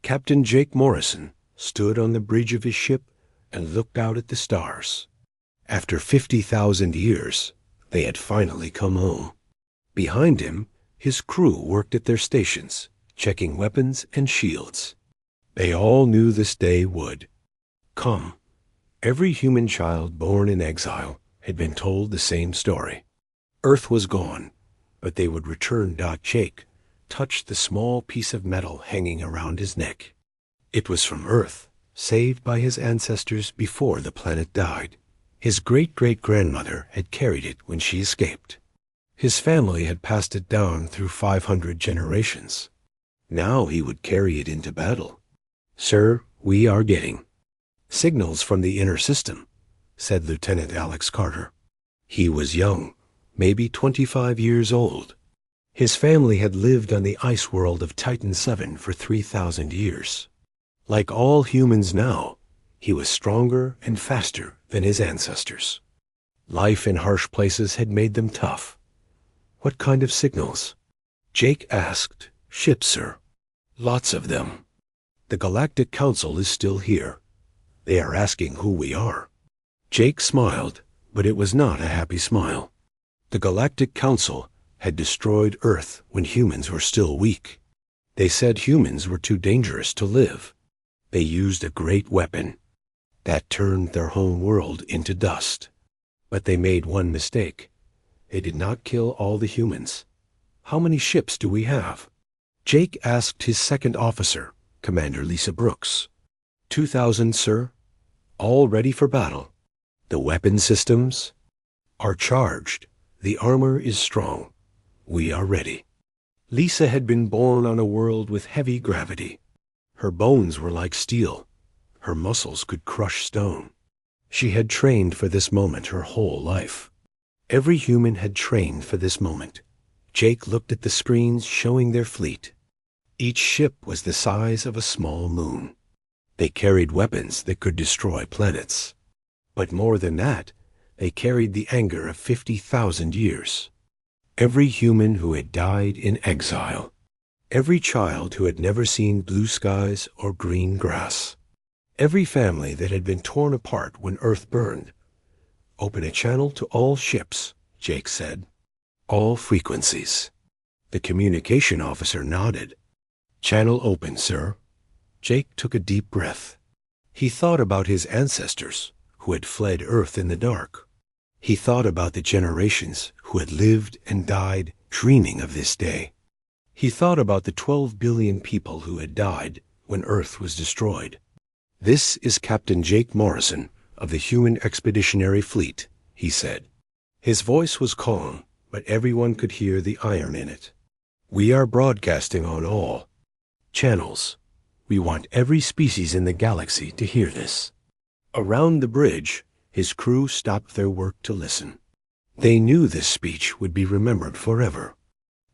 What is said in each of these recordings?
Captain Jake Morrison stood on the bridge of his ship and looked out at the stars. After 50,000 years, they had finally come home. Behind him, his crew worked at their stations, checking weapons and shields. They all knew this day would come. Every human child born in exile had been told the same story. Earth was gone, but they would return. Jake touched the small piece of metal hanging around his neck. It was from Earth, saved by his ancestors before the planet died. His great-great-grandmother had carried it when she escaped. His family had passed it down through 500 generations. Now he would carry it into battle. "Sir, we are getting signals from the inner system," said Lieutenant Alex Carter. He was young, maybe 25 years old. His family had lived on the ice world of Titan VII for 3,000 years. Like all humans now, he was stronger and faster than his ancestors. Life in harsh places had made them tough. "What kind of signals?" Jake asked. "Ships, sir. Lots of them. The Galactic Council is still here. They are asking who we are." Jake smiled, but it was not a happy smile. The Galactic Council had destroyed Earth when humans were still weak. They said humans were too dangerous to live. They used a great weapon that turned their home world into dust. But they made one mistake. They did not kill all the humans. "How many ships do we have?" Jake asked his second officer, Commander Lisa Brooks. 2,000, sir. All ready for battle. The weapon systems are charged. The armor is strong. We are ready." Lisa had been born on a world with heavy gravity. Her bones were like steel. Her muscles could crush stone. She had trained for this moment her whole life. Every human had trained for this moment. Jake looked at the screens showing their fleet. Each ship was the size of a small moon. They carried weapons that could destroy planets. But more than that, they carried the anger of 50,000 years. Every human who had died in exile. Every child who had never seen blue skies or green grass. Every family that had been torn apart when Earth burned. "Open a channel to all ships," Jake said. "All frequencies." The communication officer nodded. "Channel open, sir." Jake took a deep breath. He thought about his ancestors who had fled Earth in the dark. He thought about the generations who had lived and died dreaming of this day. He thought about the 12 billion people who had died when Earth was destroyed. "This is Captain Jake Morrison of the Human Expeditionary Fleet," he said. His voice was calm, but everyone could hear the iron in it. "We are broadcasting on all channels. We want every species in the galaxy to hear this." Around the bridge, his crew stopped their work to listen. They knew this speech would be remembered forever.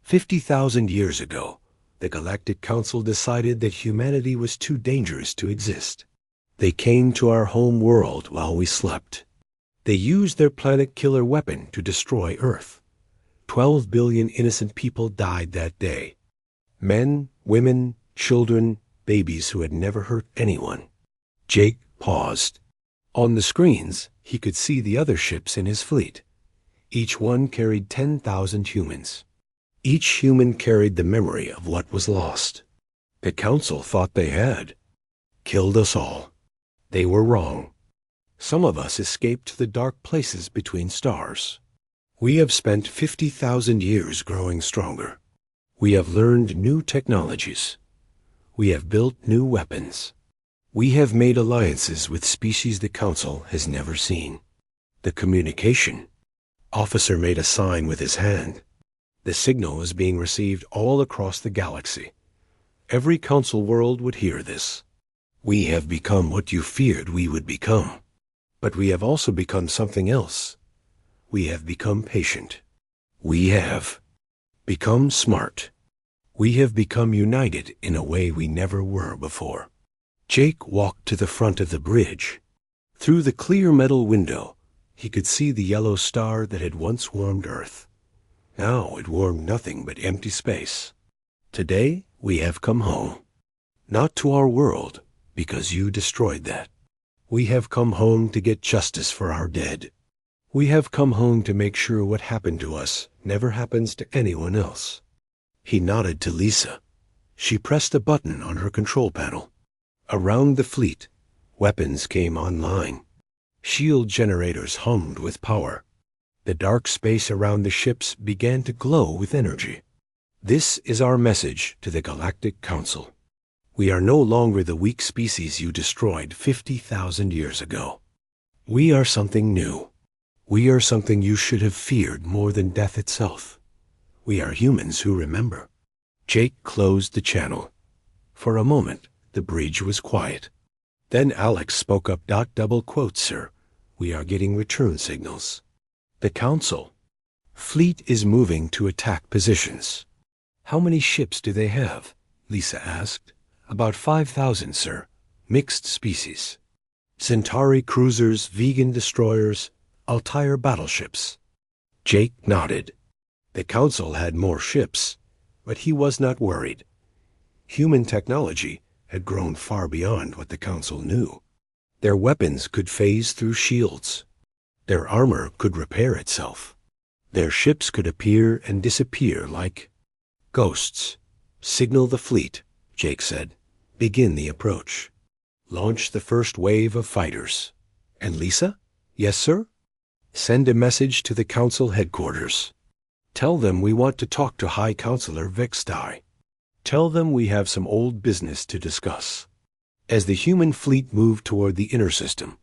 50,000 years ago, the Galactic Council decided that humanity was too dangerous to exist. They came to our home world while we slept. They used their planet-killer weapon to destroy Earth. 12 billion innocent people died that day. Men, women, children, babies who had never hurt anyone. Jake paused. On the screens, he could see the other ships in his fleet. Each one carried 10,000 humans. Each human carried the memory of what was lost. The Council thought they had killed us all. They were wrong. Some of us escaped to the dark places between stars. We have spent 50,000 years growing stronger. We have learned new technologies. We have built new weapons. We have made alliances with species the Council has never seen. The communication officer made a sign with his hand. The signal was being received all across the galaxy. Every Council world would hear this. We have become what you feared we would become. But we have also become something else. We have become patient. We have become smart. We have become united in a way we never were before. Jake walked to the front of the bridge. Through the clear metal window, he could see the yellow star that had once warmed Earth. Now it warmed nothing but empty space. Today we have come home. Not to our world, because you destroyed that. We have come home to get justice for our dead. We have come home to make sure what happened to us never happens to anyone else." He nodded to Lisa. She pressed a button on her control panel. Around the fleet, weapons came online. Shield generators hummed with power. The dark space around the ships began to glow with energy. "This is our message to the Galactic Council. We are no longer the weak species you destroyed 50,000 years ago. We are something new. We are something you should have feared more than death itself. We are humans who remember." Jake closed the channel. For a moment, the bridge was quiet. Then Alex spoke up. "Double quotes, sir. We are getting return signals. The Council. Fleet is moving to attack positions." "How many ships do they have?" Lisa asked. "About 5,000, sir. Mixed species. Centauri cruisers, vegan destroyers, Altair battleships." Jake nodded. The Council had more ships, but he was not worried. Human technology had grown far beyond what the Council knew. Their weapons could phase through shields. Their armor could repair itself. Their ships could appear and disappear like ghosts. "Signal the fleet," Jake said. "Begin the approach. Launch the first wave of fighters." "And Lisa?" "Yes, sir?" "Send a message to the Council headquarters. Tell them we want to talk to High Counselor Vextai. Tell them we have some old business to discuss." As the human fleet moved toward the inner system,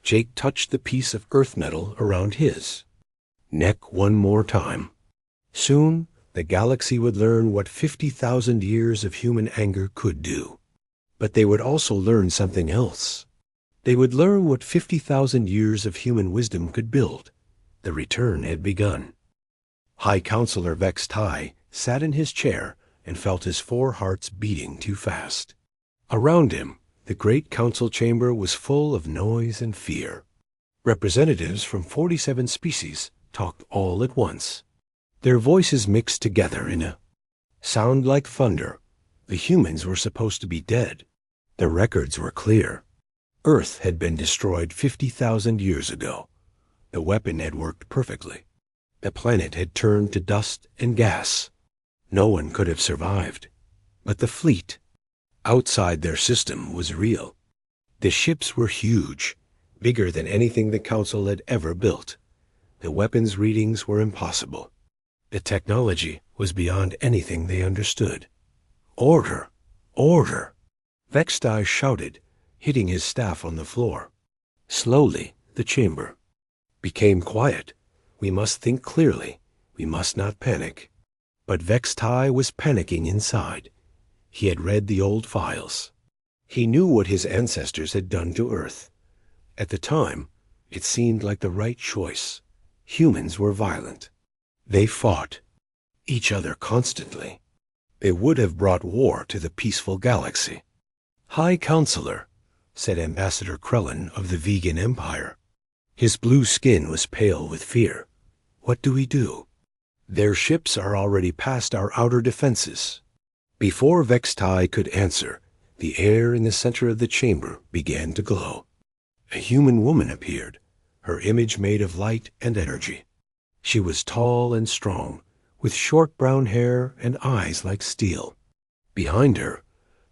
Jake touched the piece of earth metal around his neck one more time. Soon, the galaxy would learn what 50,000 years of human anger could do. But they would also learn something else. They would learn what 50,000 years of human wisdom could build. The return had begun. High Counselor Vextai sat in his chair and felt his 4 hearts beating too fast. Around him, the great council chamber was full of noise and fear. Representatives from 47 species talked all at once. Their voices mixed together in a sound like thunder. The humans were supposed to be dead. The records were clear. Earth had been destroyed 50,000 years ago. The weapon had worked perfectly. The planet had turned to dust and gas. No one could have survived. But the fleet outside their system was real. The ships were huge, bigger than anything the Council had ever built. The weapons readings were impossible. The technology was beyond anything they understood. "Order! Order!" Vextai shouted, hitting his staff on the floor. Slowly, the chamber became quiet. We must think clearly. We must not panic. But Vextai was panicking inside. He had read the old files. He knew what his ancestors had done to Earth. At the time, it seemed like the right choice. Humans were violent. They fought each other constantly. They would have brought war to the peaceful galaxy. "High Counselor," said Ambassador Krellin of the Vegan Empire. His blue skin was pale with fear. "What do we do? Their ships are already past our outer defenses." Before Vextai could answer, the air in the center of the chamber began to glow. A human woman appeared, her image made of light and energy. She was tall and strong, with short brown hair and eyes like steel. Behind her,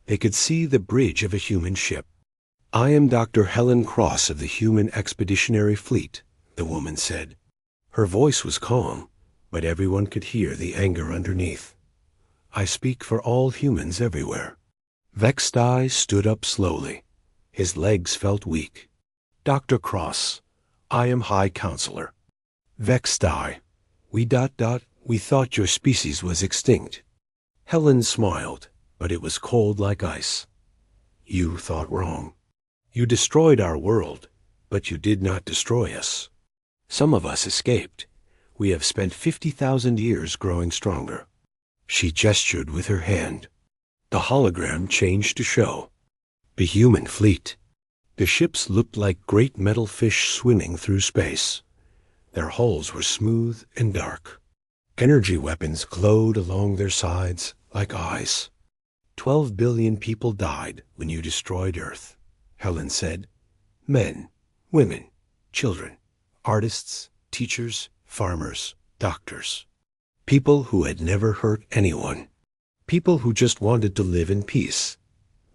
they could see the bridge of a human ship. "I am Dr. Helen Cross of the Human Expeditionary Fleet," the woman said. Her voice was calm, but everyone could hear the anger underneath. "I speak for all humans everywhere." Vextai stood up slowly. His legs felt weak. "Dr. Cross, I am High Counselor." "Vextai, we thought your species was extinct." Helen smiled, but it was cold like ice. "You thought wrong. You destroyed our world, but you did not destroy us. Some of us escaped. We have spent 50,000 years growing stronger." She gestured with her hand. The hologram changed to show the human fleet. The ships looked like great metal fish swimming through space. Their hulls were smooth and dark. Energy weapons glowed along their sides like eyes. 12 billion people died when you destroyed Earth, Helen said. Men, women, children, artists, teachers, farmers, doctors. People who had never hurt anyone. People who just wanted to live in peace.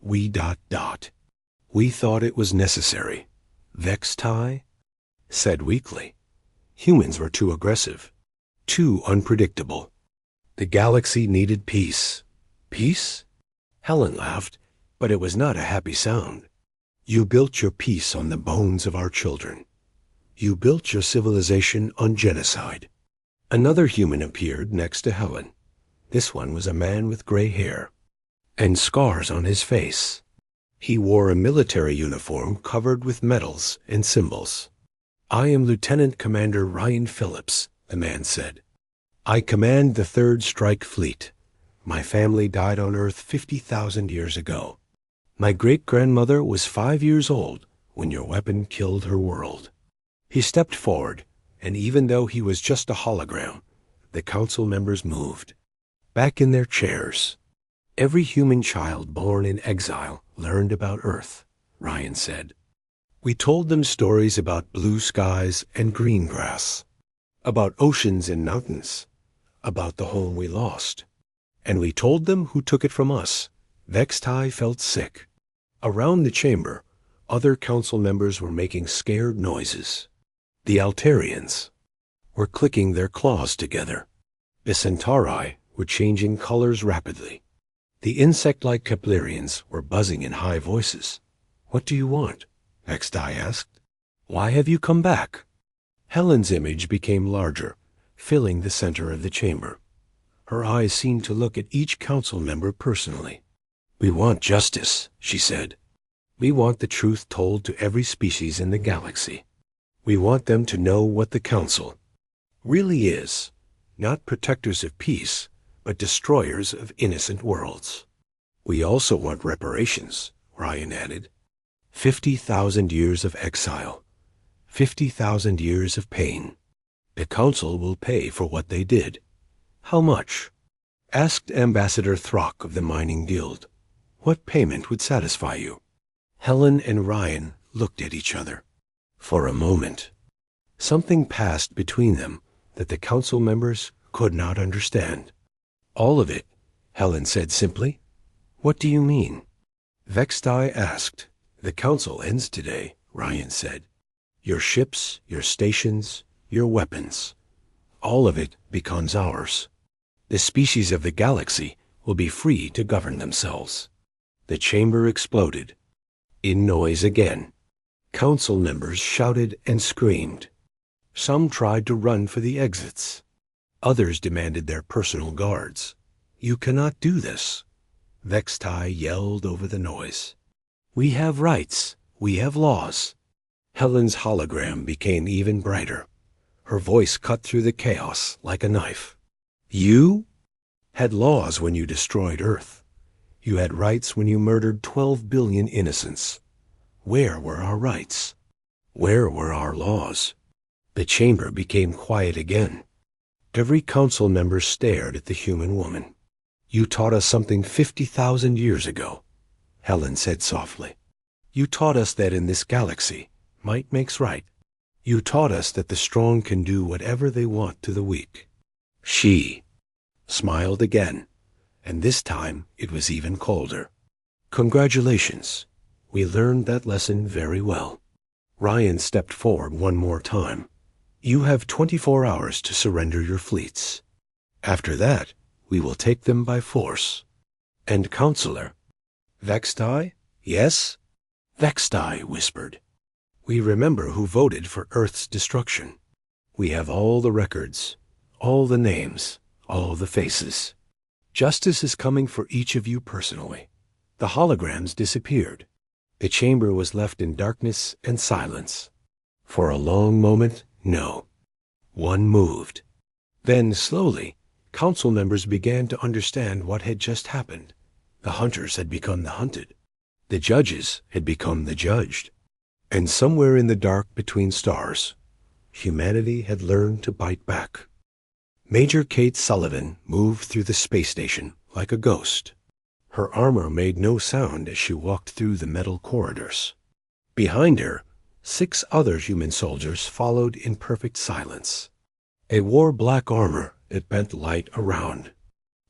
We ... We thought it was necessary. Vextai said weakly. Humans were too aggressive, too unpredictable. The galaxy needed peace. Peace? Helen laughed, but it was not a happy sound. You built your peace on the bones of our children. You built your civilization on genocide. Another human appeared next to Helen. This one was a man with gray hair and scars on his face. He wore a military uniform covered with medals and symbols. I am Lieutenant Commander Ryan Phillips, the man said. I command the 3rd Strike Fleet. My family died on Earth 50,000 years ago. My great-grandmother was 5 years old when your weapon killed her world. He stepped forward, and even though he was just a hologram, the council members moved. Back in their chairs. Every human child born in exile learned about Earth, Ryan said. We told them stories about blue skies and green grass, about oceans and mountains, about the home we lost. And we told them who took it from us. Vextai felt sick. Around the chamber, other council members were making scared noises. The Altarians were clicking their claws together. The Centauri were changing colors rapidly. The insect-like Keplerians were buzzing in high voices. What do you want? Vextai asked. Why have you come back? Helen's image became larger, filling the center of the chamber. Her eyes seemed to look at each council member personally. We want justice, she said. We want the truth told to every species in the galaxy. We want them to know what the council really is, not protectors of peace, but destroyers of innocent worlds. We also want reparations, Ryan added. 50,000 years of exile. 50,000 years of pain. The council will pay for what they did. How much? Asked Ambassador Throck of the Mining Guild. What payment would satisfy you? Helen and Ryan looked at each other. For a moment, something passed between them that the council members could not understand. All of it, Helen said simply. What do you mean? Vextai asked. The council ends today, Ryan said. Your ships, your stations, your weapons. All of it becomes ours. The species of the galaxy will be free to govern themselves. The chamber exploded. In noise again. Council members shouted and screamed. Some tried to run for the exits. Others demanded their personal guards. You cannot do this. Vextai yelled over the noise. We have rights. We have laws. Helen's hologram became even brighter. Her voice cut through the chaos like a knife. You had laws when you destroyed Earth. You had rights when you murdered 12 billion innocents. Where were our rights? Where were our laws? The chamber became quiet again. Every council member stared at the human woman. You taught us something 50,000 years ago, Helen said softly. You taught us that in this galaxy, might makes right. You taught us that the strong can do whatever they want to the weak. She smiled again, and this time it was even colder. Congratulations. We learned that lesson very well. Ryan stepped forward one more time. You have 24 hours to surrender your fleets. After that, we will take them by force. And Counselor? Vextai? Yes? Vextai whispered. We remember who voted for Earth's destruction. We have all the records, all the names, all the faces. Justice is coming for each of you personally. The holograms disappeared. The chamber was left in darkness and silence. For a long moment, no. One moved. Then, slowly, council members began to understand what had just happened. The hunters had become the hunted. The judges had become the judged. And somewhere in the dark between stars, humanity had learned to bite back. Major Kate Sullivan moved through the space station like a ghost. Her armor made no sound as she walked through the metal corridors. Behind her, 6 other human soldiers followed in perfect silence. They wore black armor that bent light around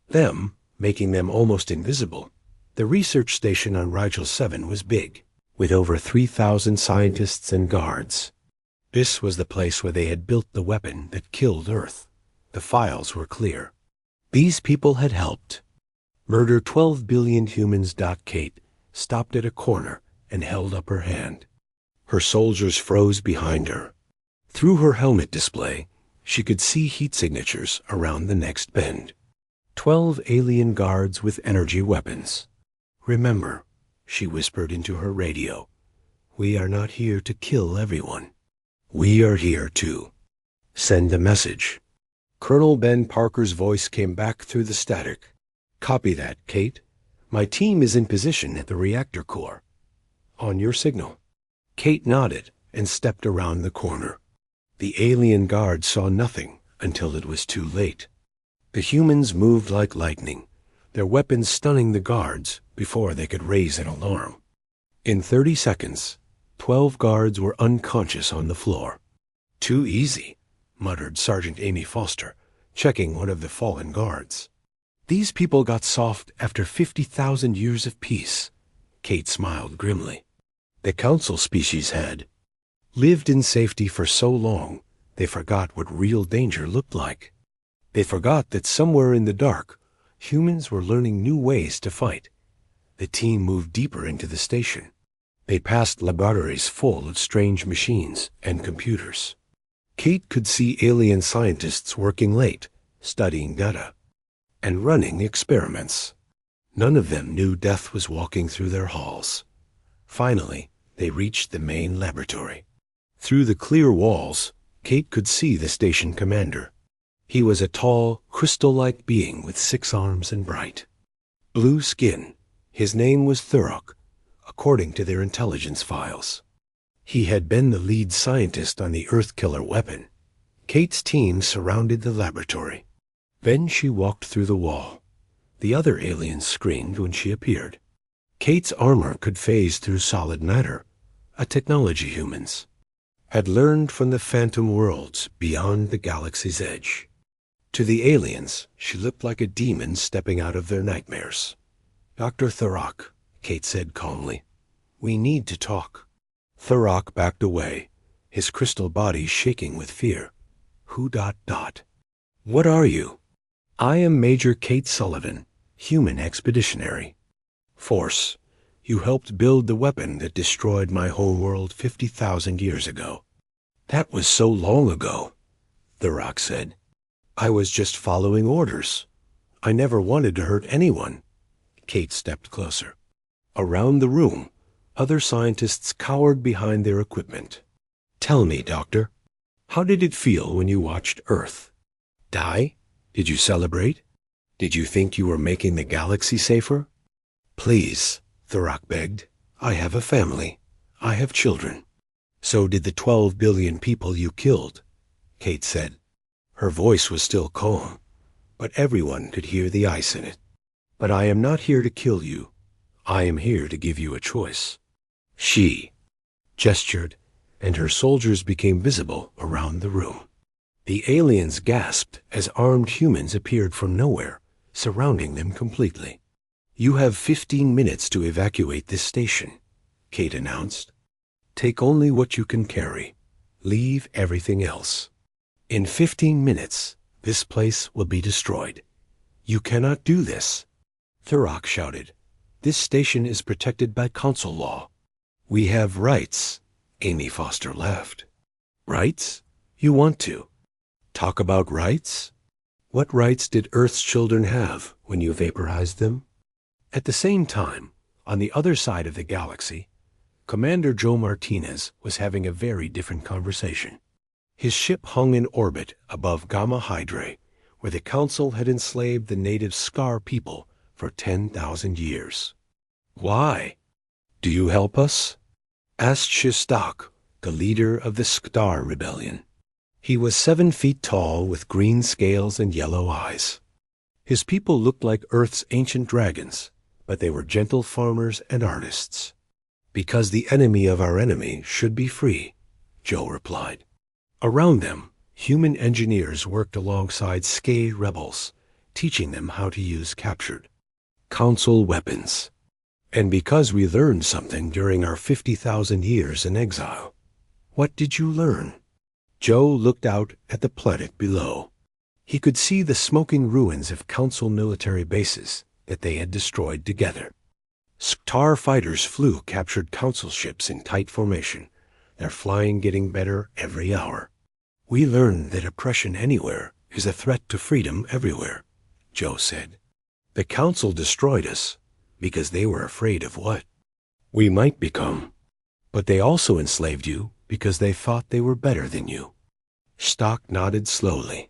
them, making them almost invisible. The research station on Rigel 7 was big, with over 3,000 scientists and guards. This was the place where they had built the weapon that killed Earth. The files were clear. These people had helped murder 12 billion humans. Kate stopped at a corner and held up her hand. Her soldiers froze behind her. Through her helmet display, she could see heat signatures around the next bend. 12 alien guards with energy weapons. "Remember," she whispered into her radio, "we are not here to kill everyone. We are here to send a message." Colonel Ben Parker's voice came back through the static. "Copy that, Kate. My team is in position at the reactor core. On your signal." Kate nodded and stepped around the corner. The alien guard saw nothing until it was too late. The humans moved like lightning, their weapons stunning the guards before they could raise an alarm. In 30 seconds, 12 guards were unconscious on the floor. "Too easy," muttered Sergeant Amy Foster, checking one of the fallen guards. "These people got soft after 50,000 years of peace." Kate smiled grimly. "The council species had lived in safety for so long, they forgot what real danger looked like. They forgot that somewhere in the dark, humans were learning new ways to fight." The team moved deeper into the station. They passed laboratories full of strange machines and computers. Kate could see alien scientists working late, studying data, and running experiments. None of them knew death was walking through their halls. Finally, they reached the main laboratory. Through the clear walls, Kate could see the station commander. He was a tall, crystal-like being with 6 arms and bright blue skin. His name was Thurok, according to their intelligence files. He had been the lead scientist on the Earth-killer weapon. Kate's team surrounded the laboratory. Then she walked through the wall. The other aliens screamed when she appeared. Kate's armor could phase through solid matter, a technology humans had learned from the phantom worlds beyond the galaxy's edge. To the aliens, she looked like a demon stepping out of their nightmares. "Dr. Thurok," Kate said calmly, "we need to talk." Thurok backed away, his crystal body shaking with fear. "Who? What are you?" "I am Major Kate Sullivan, human expeditionary force. You helped build the weapon that destroyed my homeworld 50,000 years ago." "That was so long ago," Thurok said. "I was just following orders. I never wanted to hurt anyone." Kate stepped closer. Around the room, other scientists cowered behind their equipment. "Tell me, Doctor, how did it feel when you watched Earth die? Did you celebrate? Did you think you were making the galaxy safer?" "Please," Thurok begged. "I have a family. I have children." "So did the 12 billion people you killed," Kate said. Her voice was still calm, but everyone could hear the ice in it. "But I am not here to kill you. I am here to give you a choice." She gestured, and her soldiers became visible around the room. The aliens gasped as armed humans appeared from nowhere, surrounding them completely. "You have 15 minutes to evacuate this station," Kate announced. "Take only what you can carry. Leave everything else. In 15 minutes, this place will be destroyed." "You cannot do this," Thurok shouted. "This station is protected by council law." "We have rights," Amy Foster laughed. "Rights? You want to talk about rights? What rights did Earth's children have when you vaporized them?" At the same time, on the other side of the galaxy, Commander Joe Martinez was having a very different conversation. His ship hung in orbit above Gamma Hydrae, where the Council had enslaved the native Scar people for 10,000 years. "Why? Do you help us?" asked Shistak, the leader of the Star Rebellion. He was 7 feet tall with green scales and yellow eyes. His people looked like Earth's ancient dragons, but they were gentle farmers and artists. "Because the enemy of our enemy should be free," Joe replied. Around them, human engineers worked alongside Skay rebels, teaching them how to use captured Council weapons. "And because we learned something during our 50,000 years in exile." "What did you learn?" Joe looked out at the planet below. He could see the smoking ruins of Council military bases that they had destroyed together. Star fighters flew captured Council ships in tight formation, their flying getting better every hour. "We learned that oppression anywhere is a threat to freedom everywhere," Joe said. "The Council destroyed us because they were afraid of what we might become. But they also enslaved you because they thought they were better than you." Stock nodded slowly.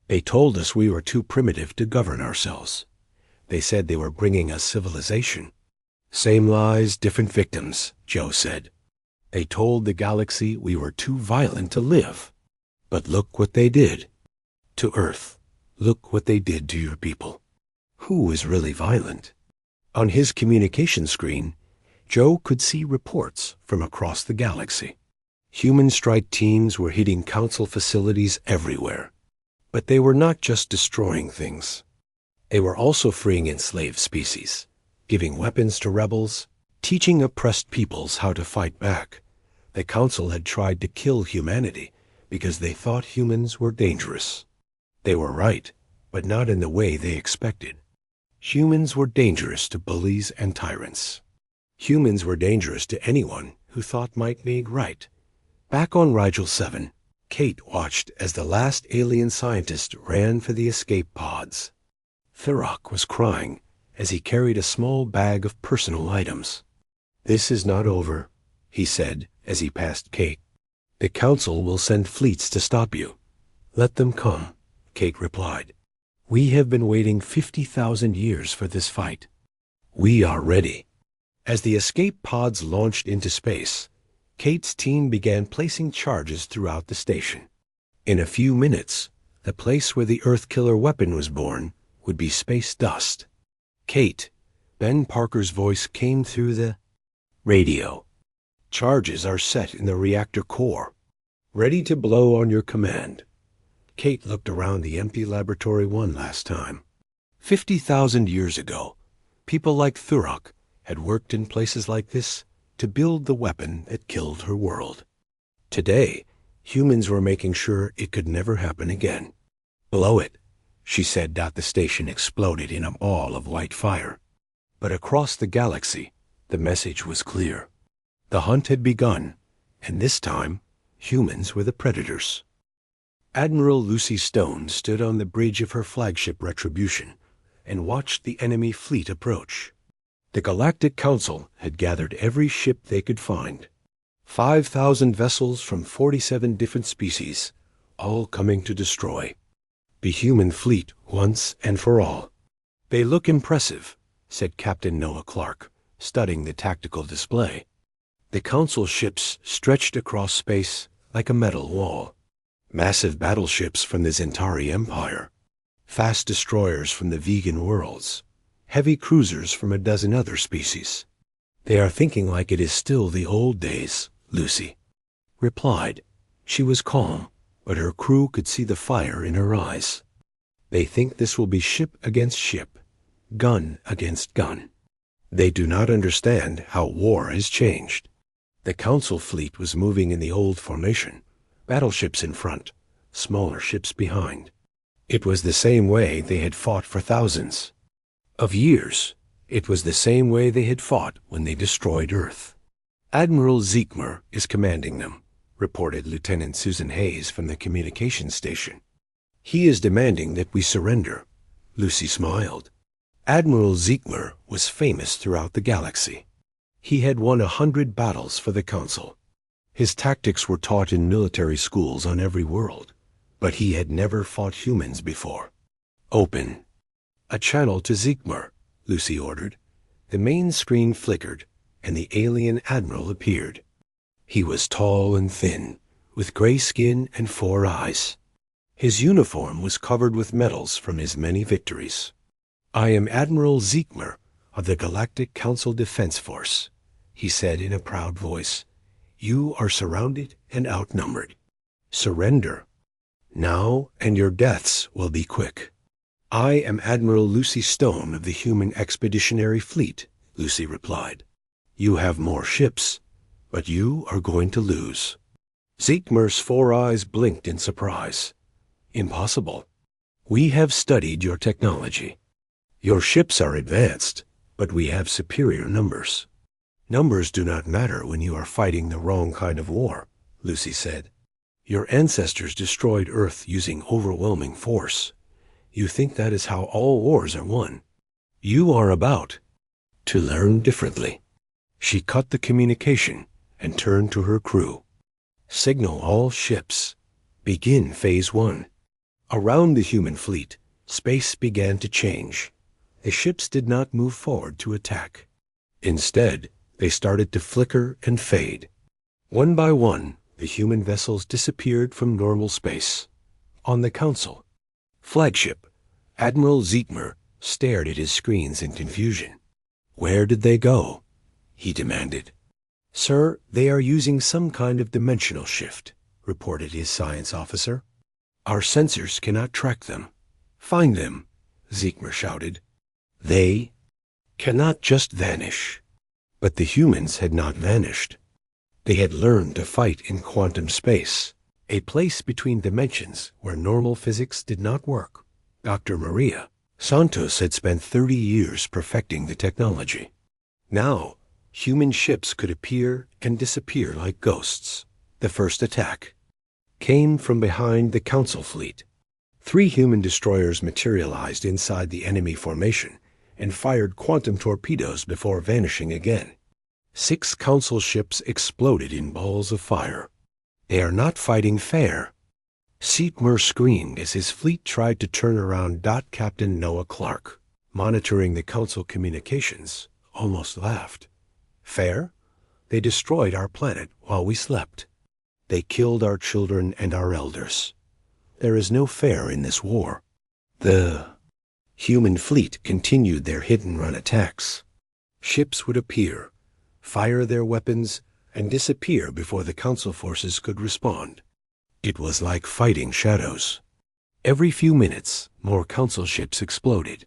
"They told us we were too primitive to govern ourselves. They said they were bringing us civilization." "Same lies, different victims," Joe said. "They told the galaxy we were too violent to live. But look what they did to Earth. Look what they did to your people. Who is really violent?" On his communication screen, Joe could see reports from across the galaxy. Human strike teams were hitting Council facilities everywhere. But they were not just destroying things. They were also freeing enslaved species, giving weapons to rebels, teaching oppressed peoples how to fight back. The Council had tried to kill humanity because they thought humans were dangerous. They were right, but not in the way they expected. Humans were dangerous to bullies and tyrants. Humans were dangerous to anyone who thought might be right. Back on Rigel 7, Kate watched as the last alien scientist ran for the escape pods. Thurok was crying as he carried a small bag of personal items. "This is not over," he said as he passed Kate. "The Council will send fleets to stop you." "Let them come," Kate replied. "We have been waiting 50,000 years for this fight. We are ready." As the escape pods launched into space, Kate's team began placing charges throughout the station. In a few minutes, the place where the Earthkiller weapon was born would be space dust. "Kate," Ben Parker's voice came through the radio. "Charges are set in the reactor core. Ready to blow on your command." Kate looked around the empty laboratory one last time. 50,000 years ago, people like Thurok had worked in places like this to build the weapon that killed her world. Today, humans were making sure it could never happen again. "Blow it," she said. The station exploded in a ball of white fire. But across the galaxy, the message was clear. The hunt had begun, and this time, humans were the predators. Admiral Lucy Stone stood on the bridge of her flagship Retribution and watched the enemy fleet approach. The Galactic Council had gathered every ship they could find. 5,000 vessels from 47 different species, all coming to destroy the human fleet once and for all. "They look impressive," said Captain Noah Clark, studying the tactical display. The Council ships stretched across space like a metal wall. Massive battleships from the Zentari Empire, fast destroyers from the vegan worlds, heavy cruisers from a dozen other species. "They are thinking like it is still the old days," Lucy replied. She was calm, but her crew could see the fire in her eyes. "They think this will be ship against ship, gun against gun. They do not understand how war has changed." The Council fleet was moving in the old formation, battleships in front, smaller ships behind. It was the same way they had fought for thousands of years. It was the same way they had fought when they destroyed Earth. "Admiral Ziegmer is commanding them," reported Lieutenant Susan Hayes from the communications station. "He is demanding that we surrender." Lucy smiled. Admiral Ziegmer was famous throughout the galaxy. He had won 100 battles for the Council. His tactics were taught in military schools on every world, but he had never fought humans before. "Open a channel to Ziegmer," Lucy ordered. The main screen flickered, and the alien admiral appeared. He was tall and thin, with gray skin and 4 eyes. His uniform was covered with medals from his many victories. "I am Admiral Ziegmer of the Galactic Council Defense Force," he said in a proud voice. "You are surrounded and outnumbered. Surrender now, and your deaths will be quick." "I am Admiral Lucy Stone of the Human Expeditionary Fleet," Lucy replied. "You have more ships, but you are going to lose." Zeekmer's 4 eyes blinked in surprise. "Impossible. We have studied your technology. Your ships are advanced, but we have superior numbers." "Numbers do not matter when you are fighting the wrong kind of war," Lucy said. "Your ancestors destroyed Earth using overwhelming force. You think that is how all wars are won. You are about to learn differently." She cut the communication and turned to her crew. "Signal all ships. Begin Phase 1. Around the human fleet, space began to change. The ships did not move forward to attack. Instead, they started to flicker and fade. One by one, the human vessels disappeared from normal space. On the Council flagship, Admiral Zeekmer stared at his screens in confusion. "Where did they go?" he demanded. "Sir, they are using some kind of dimensional shift," reported his science officer. "Our sensors cannot track them." "Find them," Zeekmer shouted. "They cannot just vanish." But the humans had not vanished. They had learned to fight in quantum space, a place between dimensions where normal physics did not work. Dr. Maria Santos had spent 30 years perfecting the technology. Now, human ships could appear and disappear like ghosts. The first attack came from behind the Council fleet. 3 human destroyers materialized inside the enemy formation and fired quantum torpedoes before vanishing again. 6 Council ships exploded in balls of fire. "They are not fighting fair." Zeekmer screamed as his fleet tried to turn around. Captain Noah Clark, monitoring the Council communications, almost laughed. "Fair? They destroyed our planet while we slept. They killed our children and our elders. There is no fair in this war." The human fleet continued their hit-and-run attacks. Ships would appear, fire their weapons, and disappear before the Council forces could respond. It was like fighting shadows. Every few minutes, more Council ships exploded.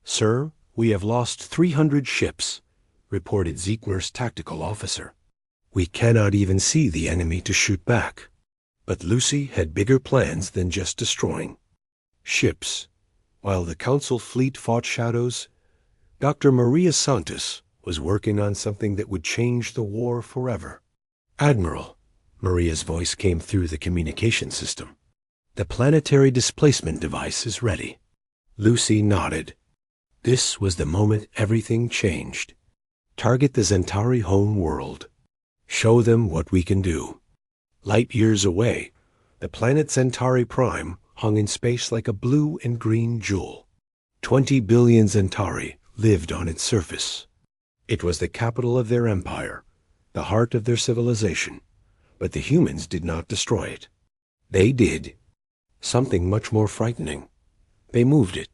"Sir, we have lost 300 ships," reported Zeekmer's tactical officer. "We cannot even see the enemy to shoot back." But Lucy had bigger plans than just destroying ships. While the Council fleet fought shadows, Dr. Maria Santos was working on something that would change the war forever. "Admiral," Maria's voice came through the communication system, "the planetary displacement device is ready." Lucy nodded. This was the moment everything changed. Target the Centauri home world. Show them what we can do. Light years away, the planet Centauri Prime hung in space like a blue and green jewel. 20 billion Centauri lived on its surface. It was the capital of their empire, the heart of their civilization, but the humans did not destroy it. They did something much more frightening. They moved it,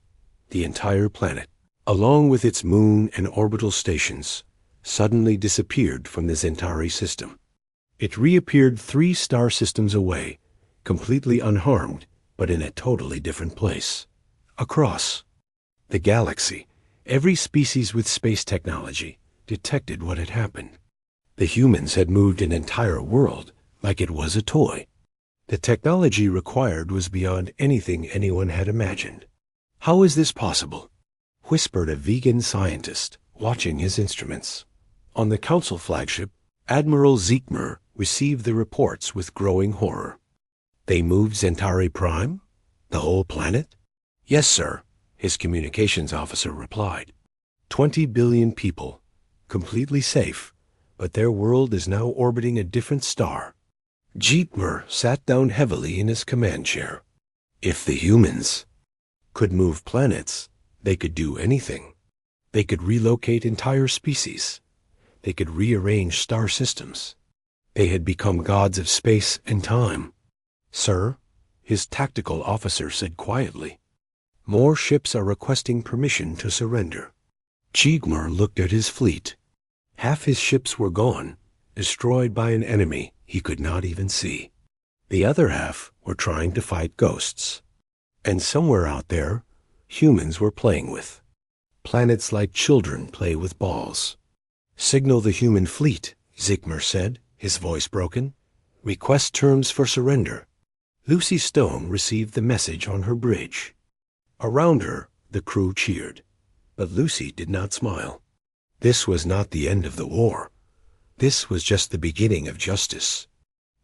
the entire planet, along with its moon and orbital stations, suddenly disappeared from the Centauri system. It reappeared 3 star systems away, completely unharmed, but in a totally different place. Across the galaxy, every species with space technology detected what had happened. The humans had moved an entire world like it was a toy. The technology required was beyond anything anyone had imagined. "How is this possible?" whispered a vegan scientist, watching his instruments. On the Council flagship, Admiral Zeekmer received the reports with growing horror. "They moved Centauri Prime? The whole planet?" "Yes, sir," his communications officer replied. 20 billion people, completely safe, but their world is now orbiting a different star. Zeekmer sat down heavily in his command chair. If the humans could move planets, they could do anything. They could relocate entire species. They could rearrange star systems. They had become gods of space and time. "Sir," his tactical officer said quietly, "more ships are requesting permission to surrender." Jigmer looked at his fleet. Half his ships were gone, destroyed by an enemy he could not even see. The other half were trying to fight ghosts. And somewhere out there, humans were playing with. Planets like children play with balls. "Signal the human fleet," Jigmer said, his voice broken. "Request terms for surrender." Lucy Stone received the message on her bridge. Around her, the crew cheered, but Lucy did not smile. This was not the end of the war. This was just the beginning of justice.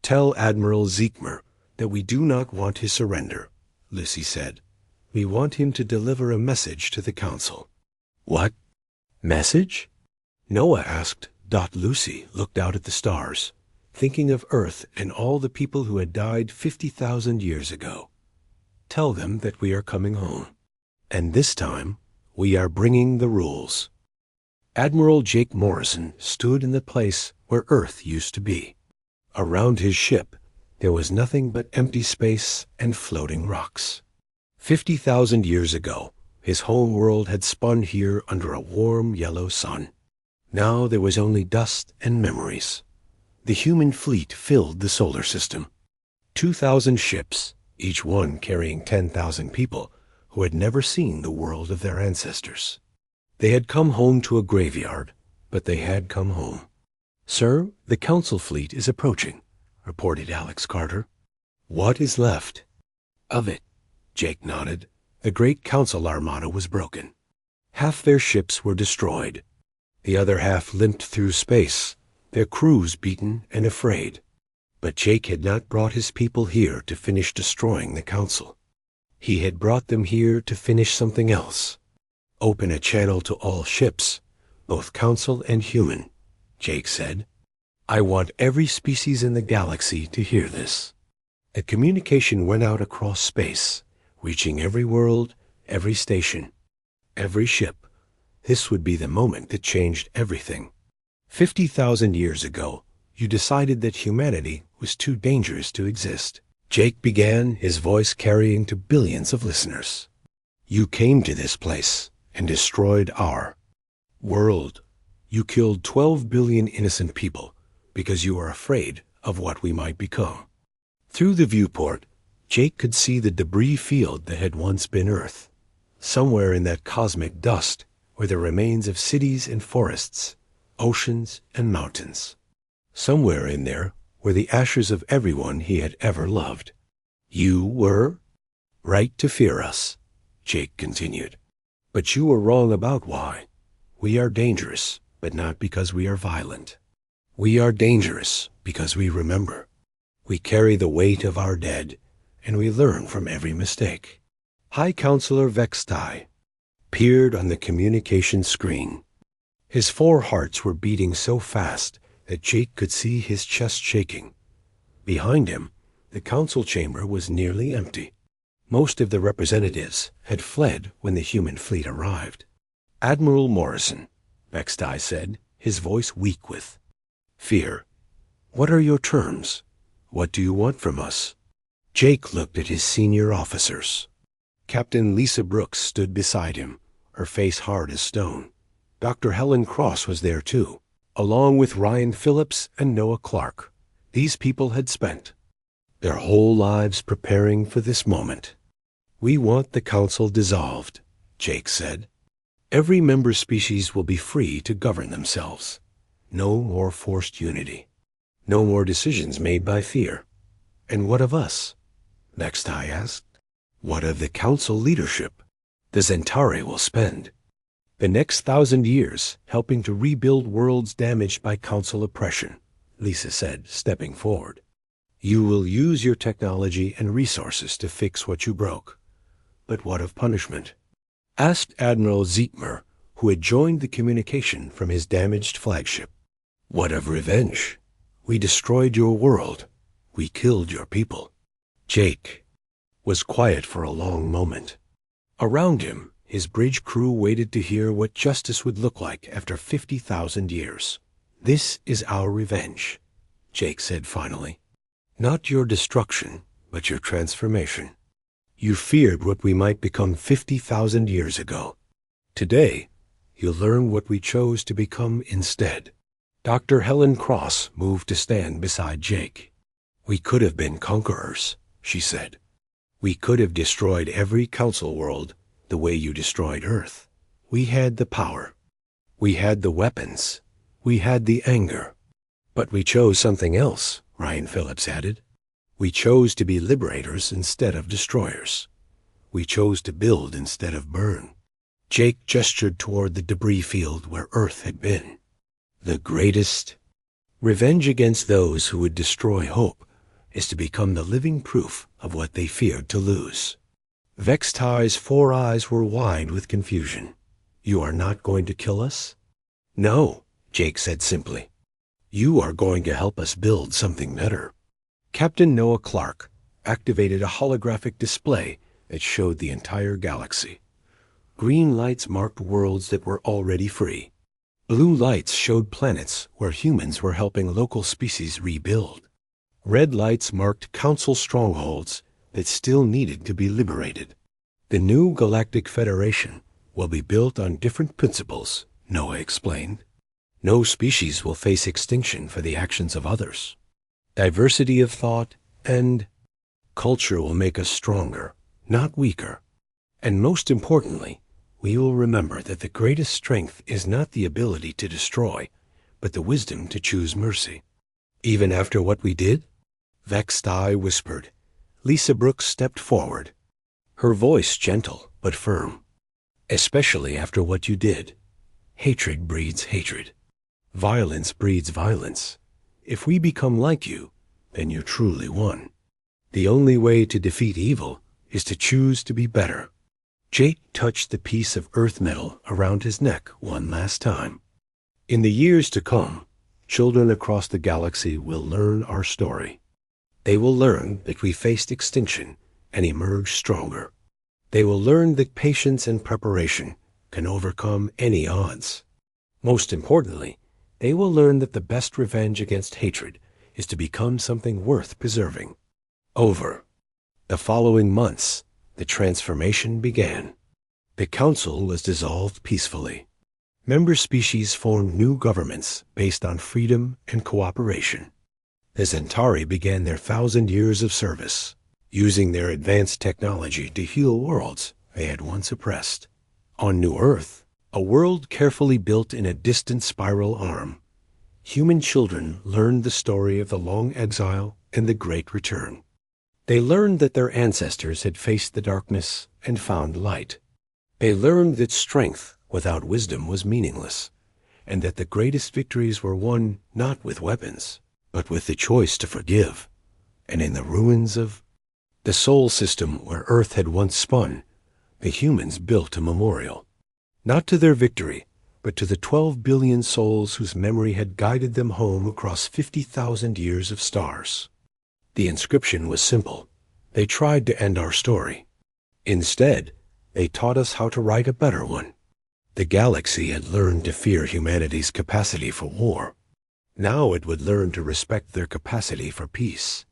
"Tell Admiral Jigmer that we do not want his surrender," Lucy said. "We want him to deliver a message to the Council." "What message?" Noah asked. Lucy looked out at the stars, thinking of Earth and all the people who had died 50,000 years ago. "Tell them that we are coming home. And this time, we are bringing the rules." Admiral Jake Morrison stood in the place where Earth used to be. Around his ship, there was nothing but empty space and floating rocks. 50,000 years ago, his home world had spun here under a warm yellow sun. Now there was only dust and memories. The human fleet filled the solar system. 2,000 ships, each one carrying 10,000 people who had never seen the world of their ancestors. They had come home to a graveyard, but they had come home. "Sir, the Council fleet is approaching," reported Alex Carter. "What is left?" "Of it," Jake nodded. "The great Council armada was broken. Half their ships were destroyed. The other half limped through space, their crews beaten and afraid. But Jake had not brought his people here to finish destroying the Council. He had brought them here to finish something else. Open a channel to all ships, both Council and human," Jake said. "I want every species in the galaxy to hear this." A communication went out across space, reaching every world, every station, every ship. This would be the moment that changed everything. 50,000 years ago, you decided that humanity was too dangerous to exist. Jake began, his voice carrying to billions of listeners. "You came to this place and destroyed our world. You killed 12 billion innocent people because you were afraid of what we might become." Through the viewport, Jake could see the debris field that had once been Earth. Somewhere in that cosmic dust were the remains of cities and forests, oceans and mountains. Somewhere in there were the ashes of everyone he had ever loved. "You were right to fear us," Jake continued. "But you were wrong about why. We are dangerous, but not because we are violent. We are dangerous because we remember. We carry the weight of our dead, and we learn from every mistake." High Counselor Vextai peered on the communication screen. His 4 hearts were beating so fast that Jake could see his chest shaking. Behind him, the council chamber was nearly empty. Most of the representatives had fled when the human fleet arrived. "Admiral Morrison," Vextai said, his voice weak with fear, "what are your terms? What do you want from us?" Jake looked at his senior officers. Captain Lisa Brooks stood beside him, her face hard as stone. Dr. Helen Cross was there too, along with Ryan Phillips and Noah Clark. These people had spent their whole lives preparing for this moment. "We want the council dissolved," Jake said. "Every member species will be free to govern themselves. No more forced unity. No more decisions made by fear." "And what of us?" Vextai asked. "What of the council leadership? The Zentari will spend the next 1,000 years helping to rebuild worlds damaged by council oppression," Lisa said, stepping forward. "You will use your technology and resources to fix what you broke. But what of punishment?" Asked Admiral Jigmer, who had joined the communication from his damaged flagship. "What of revenge? We destroyed your world. We killed your people." Jake was quiet for a long moment. Around him, his bridge crew waited to hear what justice would look like after 50,000 years. "This is our revenge," Jake said finally. "Not your destruction, but your transformation. You feared what we might become 50,000 years ago. Today, you'll learn what we chose to become instead. Dr. Helen Cross moved to stand beside Jake. We could have been conquerors, she said. We could have destroyed every council world the way you destroyed Earth. We had the power. We had the weapons. We had the anger. But we chose something else, Ryan Phillips added. We chose to be liberators instead of destroyers. We chose to build instead of burn. Jake gestured toward the debris field where Earth had been. The greatest revenge against those who would destroy hope is to become the living proof of what they feared to lose. Vextai's 4 eyes were wide with confusion. You are not going to kill us? No, Jake said simply. You are going to help us build something better. Captain Noah Clark activated a holographic display that showed the entire galaxy. Green lights marked worlds that were already free. Blue lights showed planets where humans were helping local species rebuild. Red lights marked council strongholds that still needed to be liberated. The new Galactic Federation will be built on different principles, Noah explained. No species will face extinction for the actions of others. Diversity of thought and culture will make us stronger, not weaker. And most importantly, we will remember that the greatest strength is not the ability to destroy, but the wisdom to choose mercy. Even after what we did? Vextai whispered. Lisa Brooks stepped forward, her voice gentle but firm. Especially after what you did. Hatred breeds hatred. Violence breeds violence. If we become like you, then you truly won. The only way to defeat evil is to choose to be better. Jake touched the piece of earth metal around his neck one last time. In the years to come, children across the galaxy will learn our story. They will learn that we faced extinction and emerged stronger. They will learn that patience and preparation can overcome any odds. Most importantly, they will learn that the best revenge against hatred is to become something worth preserving. Over the following months, the transformation began. The council was dissolved peacefully. Member species formed new governments based on freedom and cooperation. The Centauri began their 1,000 years of service, using their advanced technology to heal worlds they had once oppressed. On New Earth, a world carefully built in a distant spiral arm, human children learned the story of the long exile and the great return. They learned that their ancestors had faced the darkness and found light. They learned that strength without wisdom was meaningless, and that the greatest victories were won not with weapons, but with the choice to forgive. And in the ruins of the Sol system where Earth had once spun, the humans built a memorial, not to their victory, but to the 12 billion souls whose memory had guided them home across 50,000 years of stars. The inscription was simple. They tried to end our story. Instead, they taught us how to write a better one. The galaxy had learned to fear humanity's capacity for war. Now it would learn to respect their capacity for peace.